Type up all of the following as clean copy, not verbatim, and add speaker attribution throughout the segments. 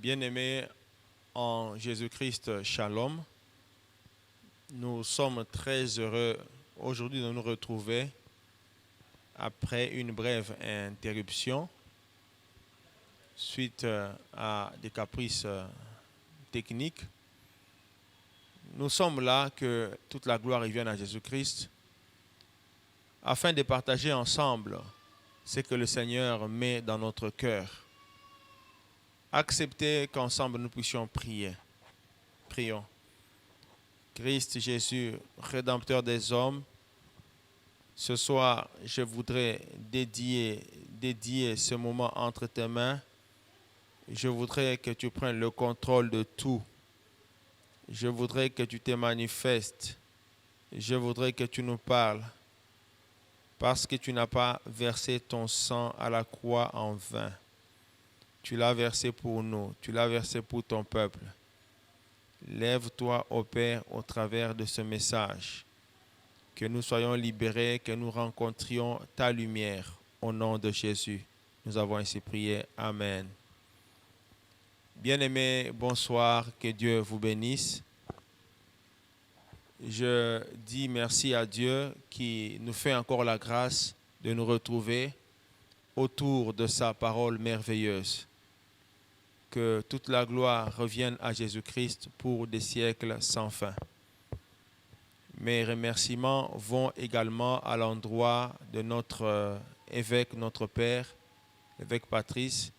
Speaker 1: Bien-aimés en Jésus-Christ, Shalom. Nous sommes très heureux aujourd'hui de nous retrouver après une brève interruption suite à des caprices techniques. Nous sommes là, que toute la gloire revienne à Jésus-Christ, afin de partager ensemble ce que le Seigneur met dans notre cœur. Acceptez qu'ensemble nous puissions prier. Prions. Christ Jésus, Rédempteur des hommes, ce soir, je voudrais dédier ce moment entre tes mains. Je voudrais que tu prennes le contrôle de tout. Je voudrais que tu te manifestes. Je voudrais que tu nous parles. Parce que tu n'as pas versé ton sang à la croix en vain. Tu l'as versé pour nous. Tu l'as versé pour ton peuple. Lève-toi, ô Père, au travers de ce message. Que nous soyons libérés, que nous rencontrions ta lumière. Au nom de Jésus, nous avons ainsi prié. Amen. Bien-aimés, bonsoir, que Dieu vous bénisse. Je dis merci à Dieu qui nous fait encore la grâce de nous retrouver autour de sa parole merveilleuse. Que toute la gloire revienne à Jésus-Christ pour des siècles sans fin. Mes remerciements vont également à l'endroit de notre évêque, notre père, l'évêque Patrice,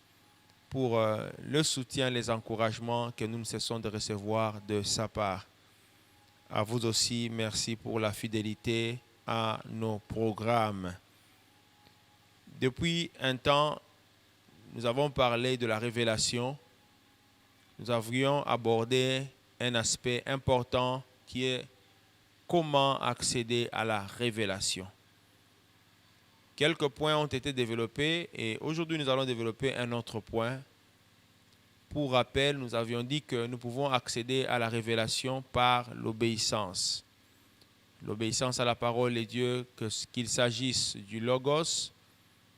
Speaker 1: pour le soutien, les encouragements que nous ne cessons de recevoir de sa part. À vous aussi, merci pour la fidélité à nos programmes. Depuis un temps, nous avons parlé de la révélation. Nous avions abordé un aspect important qui est comment accéder à la révélation. Quelques points ont été développés et aujourd'hui nous allons développer un autre point. Pour rappel, nous avions dit que nous pouvons accéder à la révélation par l'obéissance. L'obéissance à la parole de Dieu, qu'il s'agisse du Logos,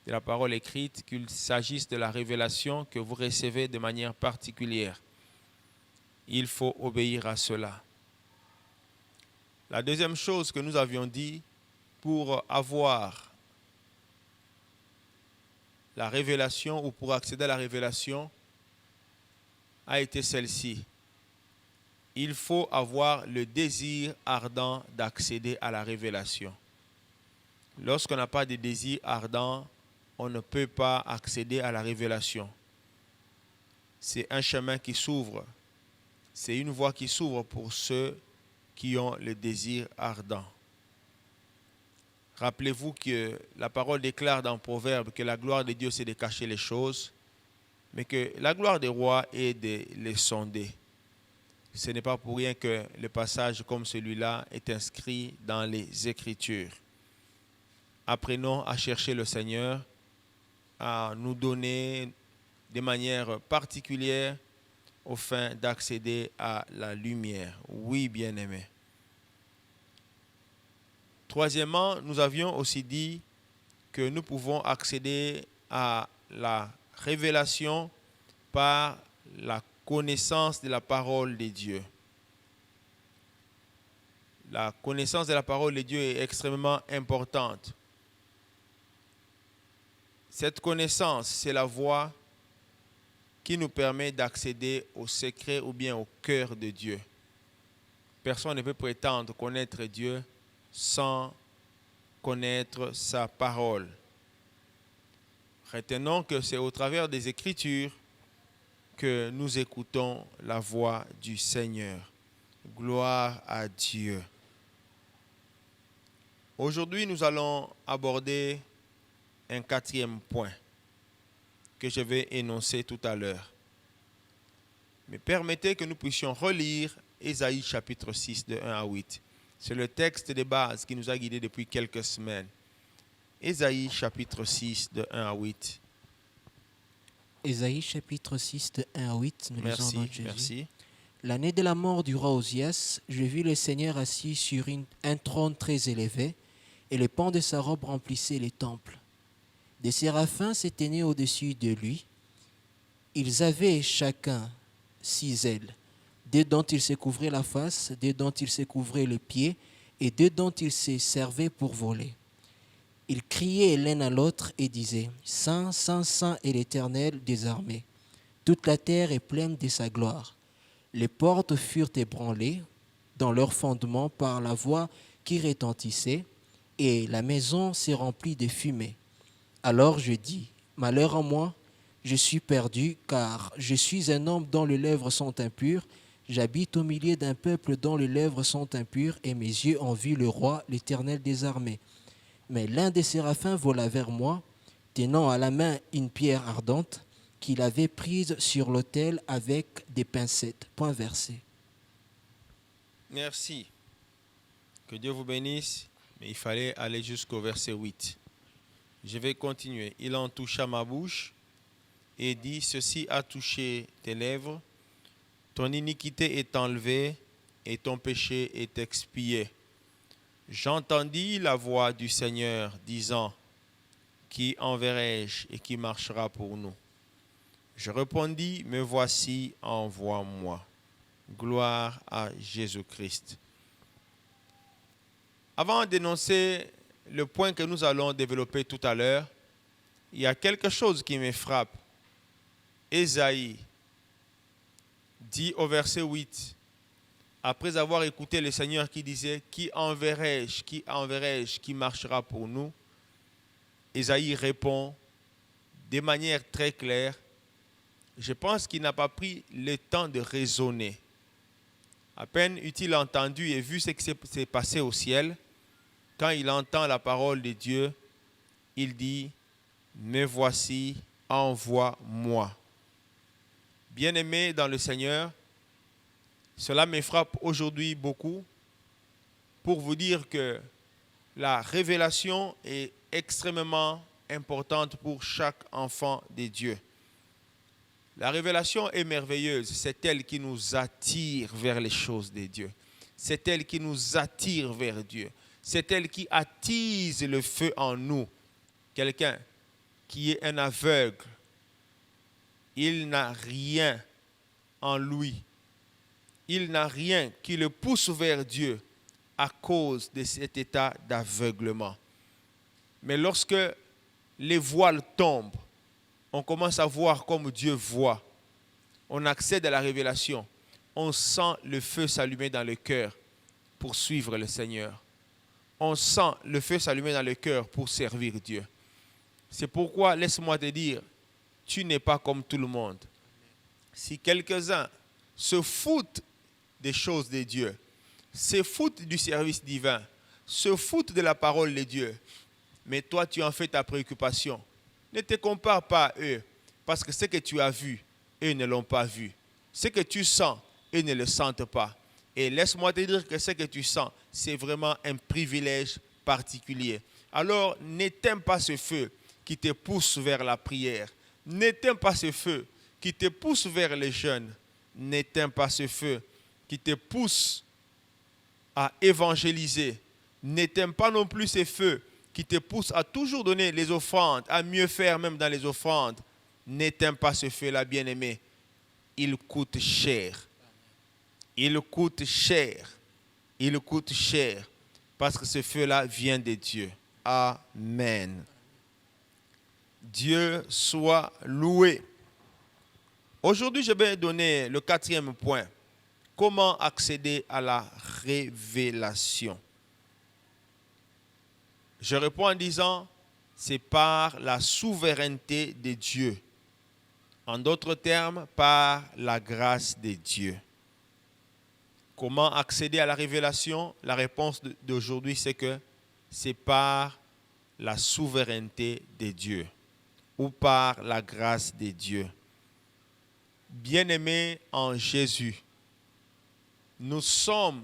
Speaker 1: de la parole écrite, qu'il s'agisse de la révélation que vous recevez de manière particulière. Il faut obéir à cela. La deuxième chose que nous avions dit, pour avoir la révélation ou pour accéder à la révélation, a été celle-ci. Il faut avoir le désir ardent d'accéder à la révélation. Lorsqu'on n'a pas de désir ardent, on ne peut pas accéder à la révélation. C'est un chemin qui s'ouvre. C'est une voie qui s'ouvre pour ceux qui ont le désir ardent. Rappelez-vous que la parole déclare dans Proverbe que la gloire de Dieu, c'est de cacher les choses, mais que la gloire des rois est de les sonder. Ce n'est pas pour rien que le passage comme celui-là est inscrit dans les Écritures. Apprenons à chercher le Seigneur, à nous donner de manière particulière au fin d'accéder à la lumière. Oui, bien-aimés. Troisièmement, nous avions aussi dit que nous pouvons accéder à la révélation par la connaissance de la parole de Dieu. La connaissance de la parole de Dieu est extrêmement importante. Cette connaissance, c'est la voie qui nous permet d'accéder au secret ou bien au cœur de Dieu. Personne ne peut prétendre connaître Dieu sans connaître sa parole. Retenons que c'est au travers des Écritures que nous écoutons la voix du Seigneur. Gloire à Dieu. Aujourd'hui, nous allons aborder un quatrième point que je vais énoncer tout à l'heure. Mais permettez que nous puissions relire Ésaïe chapitre 6 de 1 à 8. C'est le texte de base qui nous a guidés depuis quelques semaines. Ésaïe chapitre 6 de 1 à 8.
Speaker 2: Ésaïe chapitre 6 de 1 à 8, nous lisons dans Jésus.
Speaker 1: Merci.
Speaker 2: L'année de la mort du roi Osias, je vis le Seigneur assis sur un trône très élevé, et les pans de sa robe remplissaient les temples. Des séraphins s'éteignaient au-dessus de lui. Ils avaient chacun 6 ailes. 2 dont il se couvrait la face, 2 dont il se couvrait les pieds, et 2 dont il se servait pour voler. Ils criaient l'un à l'autre et disaient, « Saint, Saint, Saint est l'Éternel des armées. Toute la terre est pleine de sa gloire. » Les portes furent ébranlées dans leur fondement par la voix qui retentissait, et la maison s'est remplie de fumée. Alors je dis, « Malheur à moi, je suis perdu, car je suis un homme dont les lèvres sont impures. J'habite au milieu d'un peuple dont les lèvres sont impures, et mes yeux ont vu le roi, l'Éternel des armées. » Mais l'un des séraphins vola vers moi, tenant à la main une pierre ardente qu'il avait prise sur l'autel avec des pincettes. Point versé.
Speaker 1: Merci. Que Dieu vous bénisse. Mais il fallait aller jusqu'au verset 8. Je vais continuer. Il en toucha ma bouche et dit, ceci a touché tes lèvres. Ton iniquité est enlevée et ton péché est expié. J'entendis la voix du Seigneur disant, qui enverrai-je et qui marchera pour nous? Je répondis, me voici, envoie-moi. Gloire à Jésus-Christ. Avant d'énoncer le point que nous allons développer tout à l'heure, il y a quelque chose qui me frappe. Ésaïe dit au verset 8, après avoir écouté le Seigneur qui disait, qui enverrai-je, qui marchera pour nous? Ésaïe répond de manière très claire, je pense qu'il n'a pas pris le temps de raisonner. À peine eut-il entendu et vu ce qui s'est passé au ciel, quand il entend la parole de Dieu, il dit, me voici, envoie-moi. Bien-aimé dans le Seigneur, cela me frappe aujourd'hui beaucoup pour vous dire que la révélation est extrêmement importante pour chaque enfant de Dieu. La révélation est merveilleuse, c'est elle qui nous attire vers les choses de Dieu. C'est elle qui nous attire vers Dieu. C'est elle qui attise le feu en nous. Quelqu'un qui est un aveugle, il n'a rien en lui. Il n'a rien qui le pousse vers Dieu à cause de cet état d'aveuglement. Mais lorsque les voiles tombent, on commence à voir comme Dieu voit. On accède à la révélation. On sent le feu s'allumer dans le cœur pour suivre le Seigneur. On sent le feu s'allumer dans le cœur pour servir Dieu. C'est pourquoi, laisse-moi te dire, tu n'es pas comme tout le monde. Si quelques-uns se foutent des choses de Dieu, se foutent du service divin, se foutent de la parole de Dieu, mais toi tu en fais ta préoccupation, ne te compare pas à eux, parce que ce que tu as vu, eux ne l'ont pas vu. Ce que tu sens, eux ne le sentent pas. Et laisse-moi te dire que ce que tu sens, c'est vraiment un privilège particulier. Alors, n'éteins pas ce feu qui te pousse vers la prière. N'éteins pas ce feu qui te pousse vers les jeûnes. N'éteins pas ce feu qui te pousse à évangéliser. N'éteins pas non plus ce feu qui te pousse à toujours donner les offrandes, à mieux faire même dans les offrandes. N'éteins pas ce feu-là, bien-aimé. Il coûte cher. Il coûte cher. Il coûte cher. Parce que ce feu-là vient de Dieu. Amen. Dieu soit loué. Aujourd'hui, je vais donner le 4e point. Comment accéder à la révélation? Je réponds en disant, c'est par la souveraineté de Dieu. En d'autres termes, par la grâce de Dieu. Comment accéder à la révélation? La réponse d'aujourd'hui, c'est que c'est par la souveraineté de Dieu ou par la grâce de Dieu. Bien-aimés en Jésus, nous sommes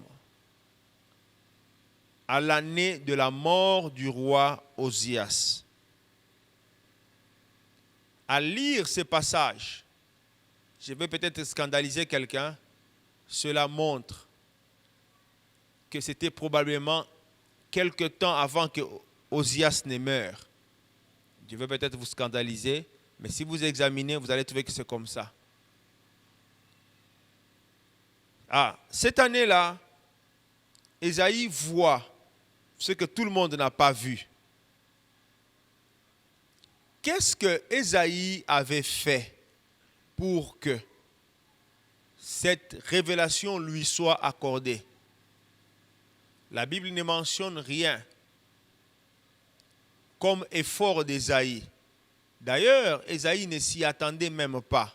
Speaker 1: à l'année de la mort du roi Osias. À lire ce passage, je vais peut-être scandaliser quelqu'un, cela montre que c'était probablement quelque temps avant que Osias ne meure. Je vais peut-être vous scandaliser, mais si vous examinez, vous allez trouver que c'est comme ça. Cette année-là, Ésaïe voit ce que tout le monde n'a pas vu. Qu'est-ce que Ésaïe avait fait pour que cette révélation lui soit accordée? La Bible ne mentionne rien comme effort d'Ésaïe. D'ailleurs, Ésaïe ne s'y attendait même pas,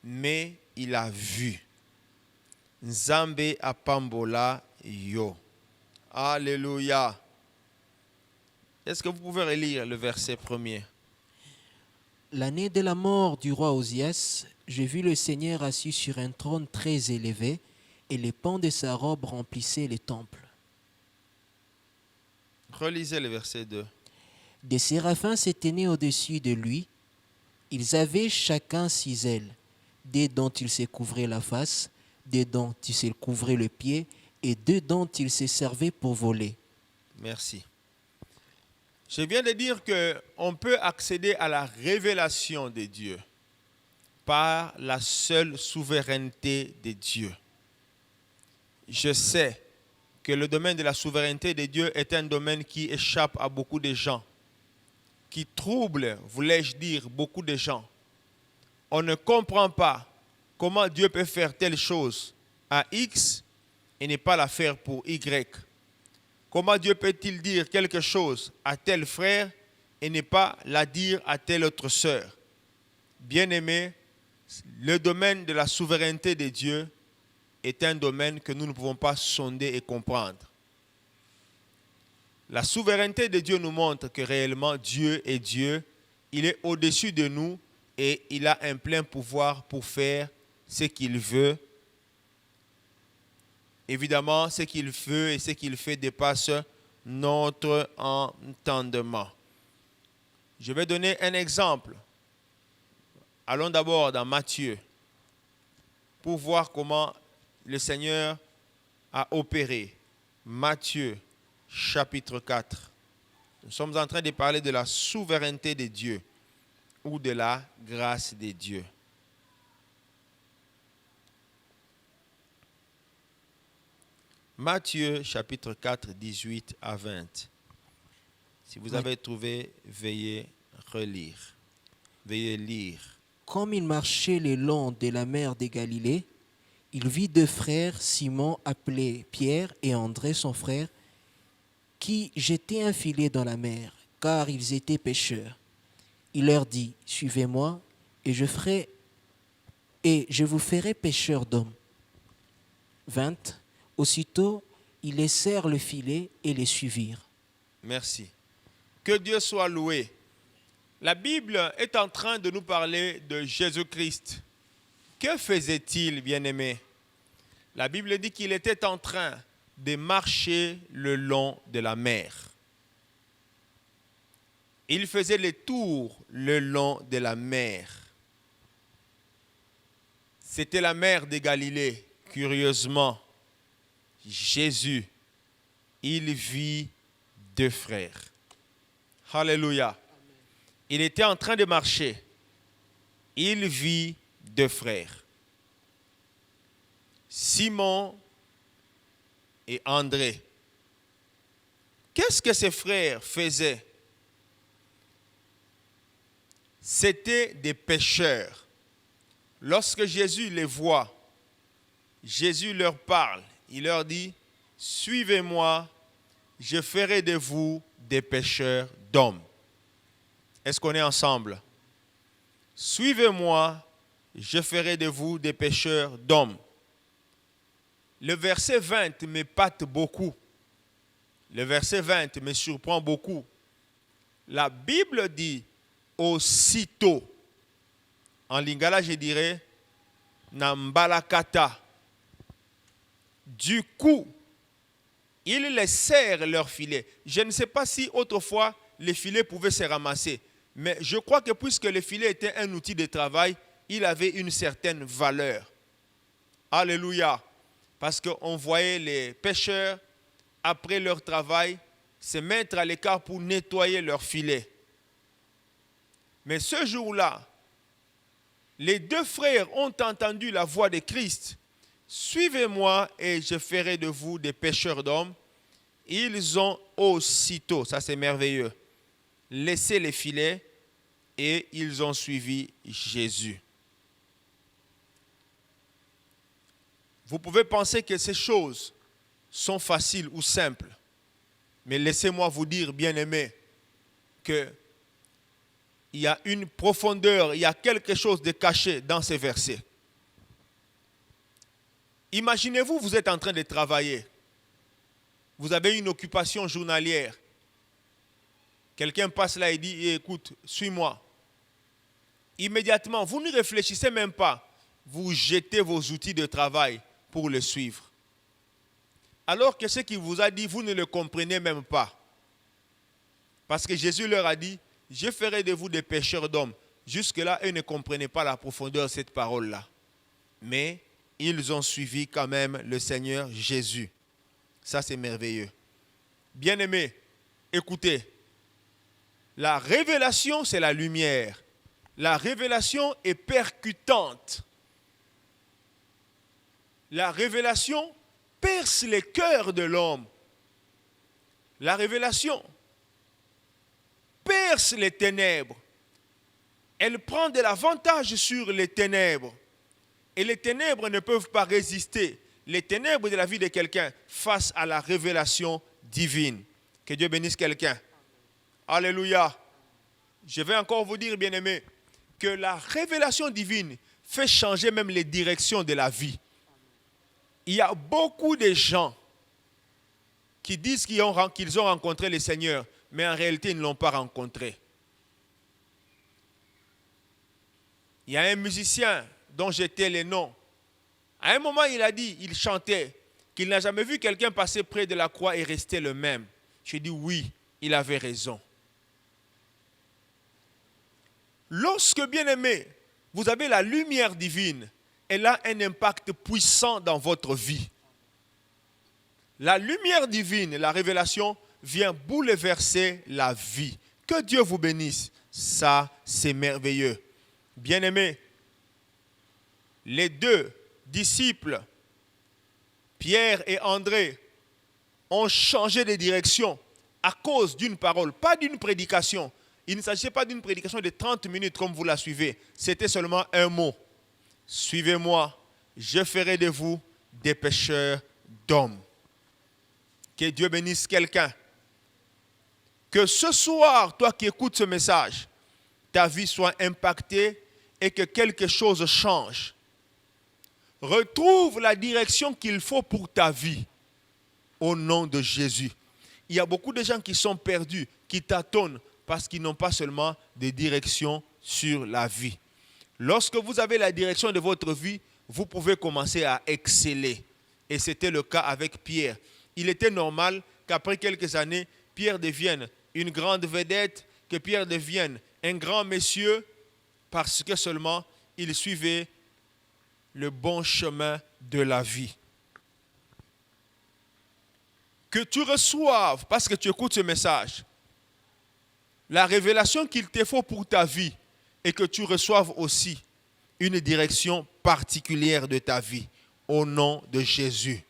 Speaker 1: mais il a vu. Nzambe apambola yo. Alléluia. Est-ce que vous pouvez relire le verset premier?
Speaker 2: L'année de la mort du roi Osias, j'ai vu le Seigneur assis sur un trône très élevé, et les pans de sa robe remplissaient les temples.
Speaker 1: Relisez le verset 2.
Speaker 2: Des séraphins s'éteignaient au-dessus de lui. Ils avaient chacun 6 ailes, des dont ils se couvraient la face, des dont ils se couvraient le pied, et 2 dont ils se servaient pour voler.
Speaker 1: Merci. Je viens de dire qu'on peut accéder à la révélation de Dieu par la seule souveraineté de Dieu. Je sais que le domaine de la souveraineté de Dieu est un domaine qui échappe à beaucoup de gens, qui trouble, voulais-je dire, beaucoup de gens. On ne comprend pas comment Dieu peut faire telle chose à X et ne pas la faire pour Y. Comment Dieu peut-il dire quelque chose à tel frère et ne pas la dire à telle autre sœur? Bien-aimés, le domaine de la souveraineté de Dieu est un domaine que nous ne pouvons pas sonder et comprendre. La souveraineté de Dieu nous montre que réellement Dieu est Dieu. Il est au-dessus de nous et il a un plein pouvoir pour faire ce qu'il veut. Évidemment, ce qu'il veut et ce qu'il fait dépasse notre entendement. Je vais donner un exemple. Allons d'abord dans Matthieu pour voir comment le Seigneur a opéré. Matthieu, chapitre 4. Nous sommes en train de parler de la souveraineté de Dieu ou de la grâce de Dieu. Matthieu, chapitre 4, 18 à 20. Si vous avez trouvé, veuillez relire. Veuillez lire.
Speaker 2: Comme il marchait le long de la mer de Galilée, il vit 2 frères, Simon appelé Pierre et André son frère, qui jetaient un filet dans la mer, car ils étaient pêcheurs. Il leur dit, « Suivez-moi, et je vous ferai pêcheurs d'hommes. » 20. Aussitôt, ils laissèrent le filet et les suivirent.
Speaker 1: Merci. Que Dieu soit loué. La Bible est en train de nous parler de Jésus-Christ. Que faisait-il, bien-aimé? La Bible dit qu'il était en train de marcher le long de la mer. Il faisait les tours le long de la mer. C'était la mer de Galilée, curieusement. Jésus, il vit 2 frères. Alléluia. Il était en train de marcher. Il vit 2 frères. Simon et André. Qu'est-ce que ces frères faisaient? C'étaient des pêcheurs. Lorsque Jésus les voit, Jésus leur parle. Il leur dit, « Suivez-moi, je ferai de vous des pêcheurs d'hommes. » Est-ce qu'on est ensemble? « Suivez-moi, je ferai de vous des pêcheurs d'hommes. » Le verset 20 m'épate beaucoup. Le verset 20 me surprend beaucoup. La Bible dit « aussitôt ». En lingala, je dirais « nambalakata ». Du coup, ils laissèrent leur filet. Je ne sais pas si autrefois les filets pouvaient se ramasser, mais je crois que puisque le filet était un outil de travail, il avait une certaine valeur. Alléluia. Parce qu'on voyait les pêcheurs, après leur travail, se mettre à l'écart pour nettoyer leur filet. Mais ce jour-là, les 2 frères ont entendu la voix de Christ suivez-moi et je ferai de vous des pêcheurs d'hommes. Ils ont aussitôt, ça c'est merveilleux, laissé les filets et ils ont suivi Jésus. Vous pouvez penser que ces choses sont faciles ou simples, mais laissez-moi vous dire, bien-aimés, qu'il y a une profondeur, il y a quelque chose de caché dans ces versets. Imaginez-vous, vous êtes en train de travailler. Vous avez une occupation journalière. Quelqu'un passe là et dit, écoute, suis-moi. Immédiatement, vous ne réfléchissez même pas. Vous jetez vos outils de travail pour le suivre. Alors que ce qu'il vous a dit, vous ne le comprenez même pas. Parce que Jésus leur a dit, je ferai de vous des pêcheurs d'hommes. Jusque-là, eux ne comprenaient pas la profondeur de cette parole-là. Mais ils ont suivi quand même le Seigneur Jésus. Ça, c'est merveilleux. Bien-aimés, écoutez. La révélation, c'est la lumière. La révélation est percutante. La révélation perce les cœurs de l'homme. La révélation perce les ténèbres. Elle prend de l'avantage sur les ténèbres. Et les ténèbres ne peuvent pas résister. Les ténèbres de la vie de quelqu'un face à la révélation divine. Que Dieu bénisse quelqu'un. Alléluia. Je vais encore vous dire, bien-aimés, que la révélation divine fait changer même les directions de la vie. Il y a beaucoup de gens qui disent qu'ils ont rencontré le Seigneur, mais en réalité, ils ne l'ont pas rencontré. Il y a un musicien dont j'étais le nom. À un moment, il a dit, il chantait, qu'il n'a jamais vu quelqu'un passer près de la croix et rester le même. J'ai dit oui, il avait raison. Lorsque, bien-aimé, vous avez la lumière divine, elle a un impact puissant dans votre vie. La lumière divine, la révélation, vient bouleverser la vie. Que Dieu vous bénisse. Ça, c'est merveilleux. Bien-aimé, les deux disciples, Pierre et André, ont changé de direction à cause d'une parole, pas d'une prédication. Il ne s'agissait pas d'une prédication de 30 minutes comme vous la suivez. C'était seulement un mot. Suivez-moi, je ferai de vous des pêcheurs d'hommes. Que Dieu bénisse quelqu'un. Que ce soir, toi qui écoutes ce message, ta vie soit impactée et que quelque chose change. Retrouve la direction qu'il faut pour ta vie au nom de Jésus. Il y a beaucoup de gens qui sont perdus, qui tâtonnent parce qu'ils n'ont pas seulement de direction sur la vie. Lorsque vous avez la direction de votre vie, vous pouvez commencer à exceller. Et c'était le cas avec Pierre. Il était normal qu'après quelques années, Pierre devienne une grande vedette, que Pierre devienne un grand monsieur, parce que seulement il suivait le bon chemin de la vie. Que tu reçoives, parce que tu écoutes ce message, la révélation qu'il te faut pour ta vie et que tu reçoives aussi une direction particulière de ta vie au nom de Jésus.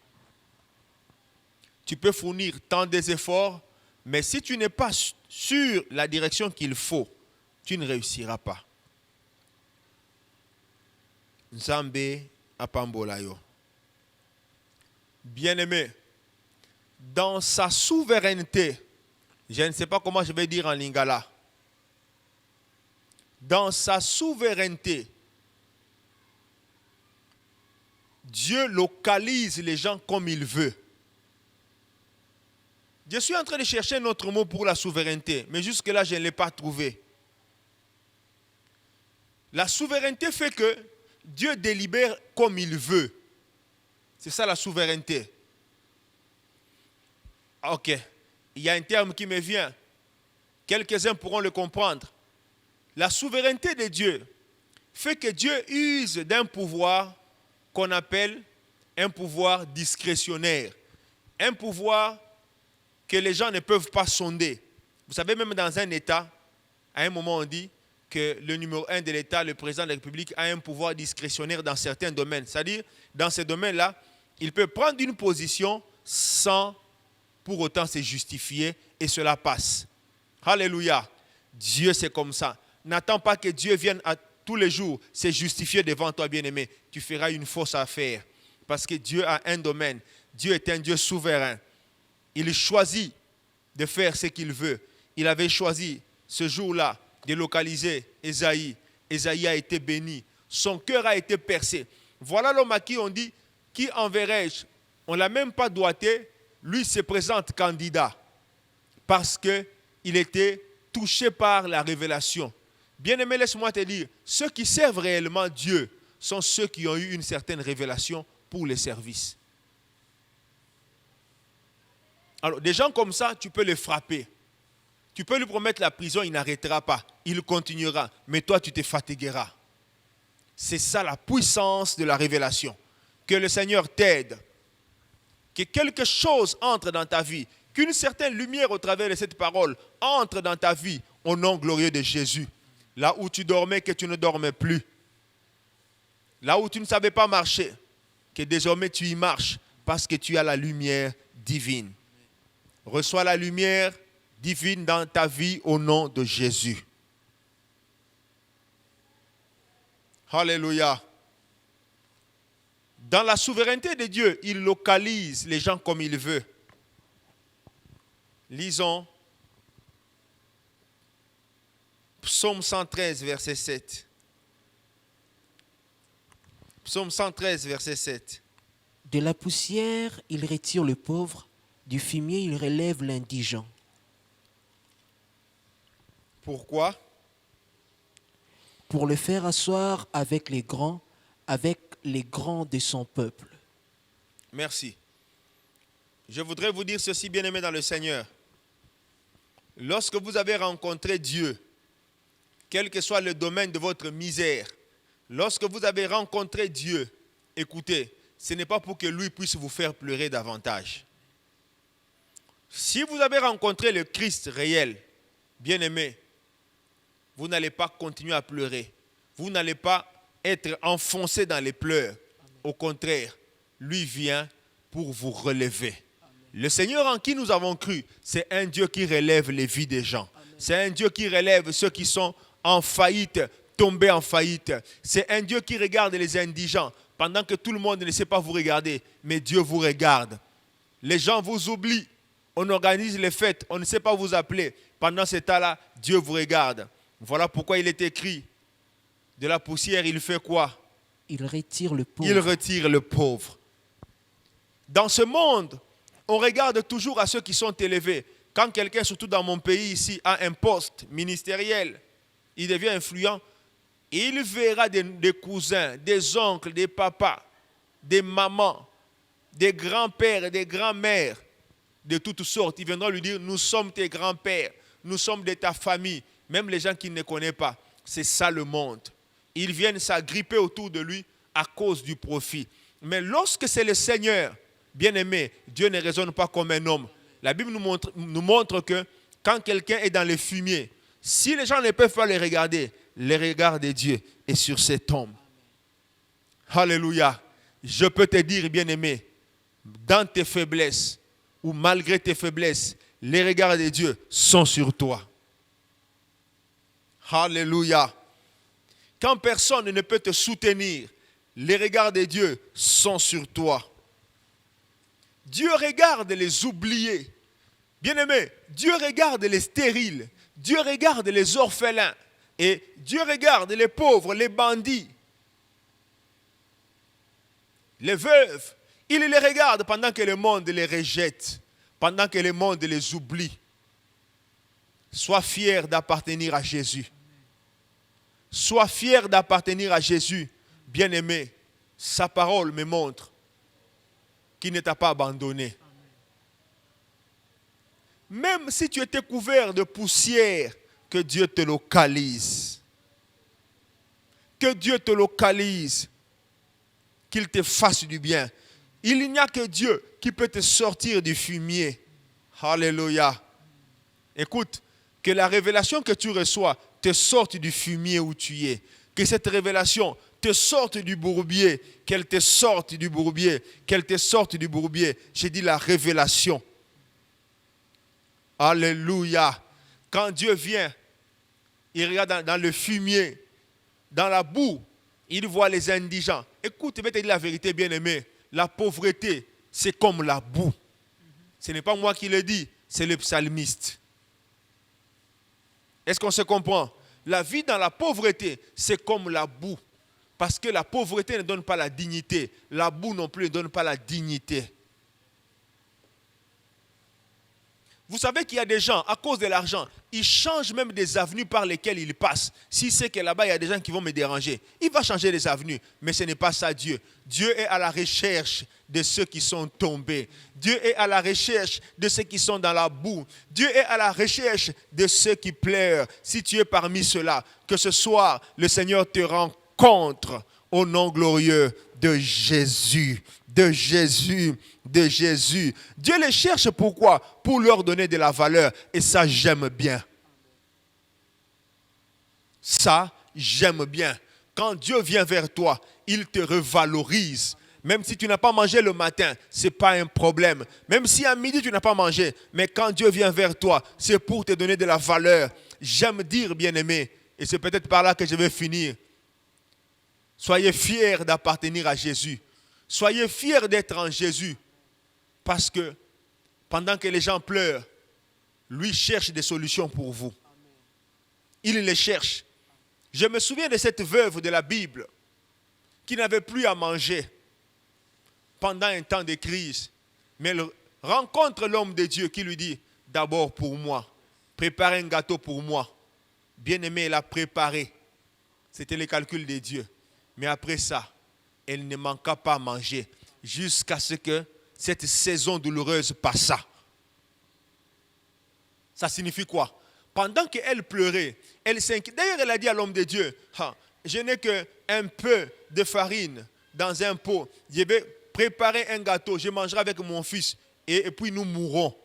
Speaker 1: Tu peux fournir tant des efforts, mais si tu n'es pas sur la direction qu'il faut, tu ne réussiras pas. Nzambe apambolayo. Bien-aimé, dans sa souveraineté, je ne sais pas comment je vais dire en lingala, dans sa souveraineté, Dieu localise les gens comme il veut. Je suis en train de chercher un autre mot pour la souveraineté, mais jusque-là, je ne l'ai pas trouvé. La souveraineté fait que Dieu délibère comme il veut. C'est ça la souveraineté. Ok, il y a un terme qui me vient. Quelques-uns pourront le comprendre. La souveraineté de Dieu fait que Dieu use d'un pouvoir qu'on appelle un pouvoir discrétionnaire. Un pouvoir que les gens ne peuvent pas sonder. Vous savez, même dans un État, à un moment on dit, que le numéro 1 de l'État, le président de la République, a un pouvoir discrétionnaire dans certains domaines. C'est-à-dire, dans ces domaines-là, il peut prendre une position sans pour autant se justifier et cela passe. Alléluia. Dieu, c'est comme ça. N'attends pas que Dieu vienne à tous les jours se justifier devant toi, bien-aimé. Tu feras une fausse affaire. Parce que Dieu a un domaine. Dieu est un Dieu souverain. Il choisit de faire ce qu'il veut. Il avait choisi ce jour-là de localiser Ésaïe. Ésaïe a été béni. Son cœur a été percé. Voilà l'homme à qui on dit, qui enverrai-je? On ne l'a même pas doigté. Lui se présente candidat. Parce qu'il était touché par la révélation. Bien-aimé, laisse-moi te dire, ceux qui servent réellement Dieu sont ceux qui ont eu une certaine révélation pour les services. Alors, des gens comme ça, tu peux les frapper. Tu peux lui promettre la prison, il n'arrêtera pas. Il continuera. Mais toi, tu te fatigueras. C'est ça la puissance de la révélation. Que le Seigneur t'aide. Que quelque chose entre dans ta vie. Qu'une certaine lumière au travers de cette parole entre dans ta vie au nom glorieux de Jésus. Là où tu dormais, que tu ne dormais plus. Là où tu ne savais pas marcher, que désormais tu y marches parce que tu as la lumière divine. Reçois la lumière divine dans ta vie au nom de Jésus. Alléluia. Dans la souveraineté de Dieu, il localise les gens comme il veut. Lisons Psaume 113, verset 7. Psaume 113, verset 7.
Speaker 2: De la poussière, il retire le pauvre, du fumier, il relève l'indigent.
Speaker 1: Pourquoi?
Speaker 2: Pour le faire asseoir avec les grands de son peuple.
Speaker 1: Merci. Je voudrais vous dire ceci, bien-aimés dans le Seigneur. Lorsque vous avez rencontré Dieu, quel que soit le domaine de votre misère, lorsque vous avez rencontré Dieu, écoutez, ce n'est pas pour que lui puisse vous faire pleurer davantage. Si vous avez rencontré le Christ réel, bien-aimé, vous n'allez pas continuer à pleurer. Vous n'allez pas être enfoncé dans les pleurs. Au contraire, lui vient pour vous relever. Le Seigneur en qui nous avons cru, c'est un Dieu qui relève les vies des gens. C'est un Dieu qui relève ceux qui sont en faillite, tombés en faillite. C'est un Dieu qui regarde les indigents pendant que tout le monde ne sait pas vous regarder. Mais Dieu vous regarde. Les gens vous oublient. On organise les fêtes, on ne sait pas vous appeler. Pendant ce temps-là, Dieu vous regarde. Voilà pourquoi il est écrit, de la poussière, il fait quoi?
Speaker 2: Il retire le pauvre.
Speaker 1: Il retire le pauvre. Dans ce monde, on regarde toujours à ceux qui sont élevés. Quand quelqu'un, surtout dans mon pays ici, a un poste ministériel, il devient influent, il verra des cousins, des oncles, des papas, des mamans, des grands-pères et des grands-mères de toutes sortes. Ils viendront lui dire, nous sommes tes grands-pères, nous sommes de ta famille. Même les gens qui ne connaissent pas, c'est ça le monde. Ils viennent s'agripper autour de lui à cause du profit. Mais lorsque c'est le Seigneur, bien-aimé, Dieu ne raisonne pas comme un homme. La Bible nous montre que quand quelqu'un est dans le fumier, si les gens ne peuvent pas le regarder, le regard de Dieu est sur cet homme. Alléluia. Je peux te dire, bien-aimé, dans tes faiblesses ou malgré tes faiblesses, les regards de Dieu sont sur toi. Alléluia. Quand personne ne peut te soutenir, les regards de Dieu sont sur toi. Dieu regarde les oubliés. Bien-aimé, Dieu regarde les stériles. Dieu regarde les orphelins. Et Dieu regarde les pauvres, les bandits, les veuves. Il les regarde pendant que le monde les rejette, pendant que le monde les oublie. Sois fier d'appartenir à Jésus. Sois fier d'appartenir à Jésus. Bien-aimé, sa parole me montre qu'il ne t'a pas abandonné. Même si tu étais couvert de poussière, que Dieu te localise. Que Dieu te localise. Qu'il te fasse du bien. Il n'y a que Dieu qui peut te sortir du fumier. Alléluia. Écoute, que la révélation que tu reçois te sorte du fumier où tu es. Que cette révélation te sorte du bourbier. Qu'elle te sorte du bourbier. Qu'elle te sorte du bourbier. J'ai dit la révélation. Alléluia. Quand Dieu vient, il regarde dans le fumier, dans la boue, il voit les indigents. Écoute, je vais te dire la vérité, bien-aimé. La pauvreté, c'est comme la boue. Ce n'est pas moi qui le dis, c'est le psalmiste. Est-ce qu'on se comprend? La vie dans la pauvreté, c'est comme la boue. Parce que la pauvreté ne donne pas la dignité. La boue non plus ne donne pas la dignité. Vous savez qu'il y a des gens, à cause de l'argent, ils changent même des avenues par lesquelles ils passent. S'il sait que là-bas, il y a des gens qui vont me déranger, il va changer les avenues. Mais ce n'est pas ça Dieu. Dieu est à la recherche de ceux qui sont tombés. Dieu est à la recherche de ceux qui sont dans la boue. Dieu est à la recherche de ceux qui pleurent. Si tu es parmi ceux-là, que ce soir, le Seigneur te rencontre au nom glorieux de Jésus. De Jésus, de Jésus. Dieu les cherche pourquoi? Pour leur donner de la valeur. Et ça, j'aime bien. Ça, j'aime bien. Quand Dieu vient vers toi, il te revalorise. Même si tu n'as pas mangé le matin, ce n'est pas un problème. Même si à midi, tu n'as pas mangé. Mais quand Dieu vient vers toi, c'est pour te donner de la valeur. J'aime dire, bien-aimé, et c'est peut-être par là que je vais finir. Soyez fiers d'appartenir à Jésus. Soyez fiers d'être en Jésus. Parce que pendant que les gens pleurent, lui cherche des solutions pour vous. Il les cherche. Je me souviens de cette veuve de la Bible qui n'avait plus à manger pendant un temps de crise. Mais elle rencontre l'homme de Dieu qui lui dit, d'abord pour moi, prépare un gâteau pour moi. Bien-aimé, elle a préparé. C'était le calcul de Dieu. Mais après ça, elle ne manqua pas à manger jusqu'à ce que cette saison douloureuse passa. Ça signifie quoi? Pendant qu'elle pleurait, elle s'inquiétait. D'ailleurs, elle a dit à l'homme de Dieu, je n'ai qu'un peu de farine dans un pot. Je vais préparer un gâteau, je mangerai avec mon fils et puis nous mourrons.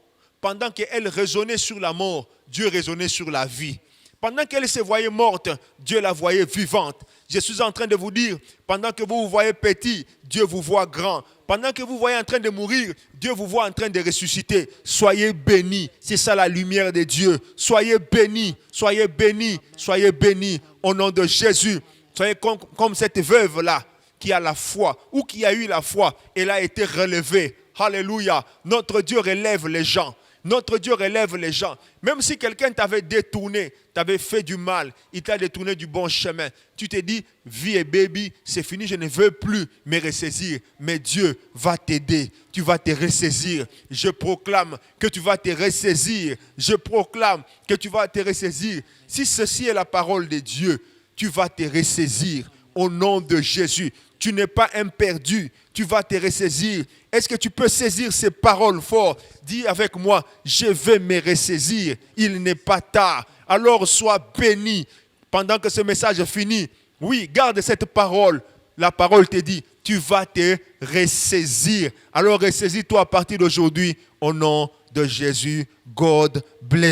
Speaker 1: Pendant qu'elle raisonnait sur la mort, Dieu raisonnait sur la vie. Pendant qu'elle se voyait morte, Dieu la voyait vivante. Je suis en train de vous dire, pendant que vous vous voyez petit, Dieu vous voit grand. Pendant que vous voyez en train de mourir, Dieu vous voit en train de ressusciter. Soyez bénis. C'est ça la lumière de Dieu. Soyez bénis, soyez bénis, soyez bénis au nom de Jésus. Soyez comme cette veuve-là qui a la foi ou qui a eu la foi. Elle a été relevée. Alléluia. Notre Dieu relève les gens. Notre Dieu relève les gens. Même si quelqu'un t'avait détourné, t'avait fait du mal, il t'a détourné du bon chemin. Tu t'es dit, vie et baby, c'est fini, je ne veux plus me ressaisir. Mais Dieu va t'aider. Tu vas te ressaisir. Je proclame que tu vas te ressaisir. Je proclame que tu vas te ressaisir. Si ceci est la parole de Dieu, tu vas te ressaisir au nom de Jésus. Tu n'es pas un perdu, tu vas te ressaisir. Est-ce que tu peux saisir ces paroles fortes? Dis avec moi, je vais me ressaisir, il n'est pas tard. Alors sois béni pendant que ce message finit. Oui, garde cette parole. La parole te dit, tu vas te ressaisir. Alors ressaisis-toi à partir d'aujourd'hui au nom de Jésus. God bless.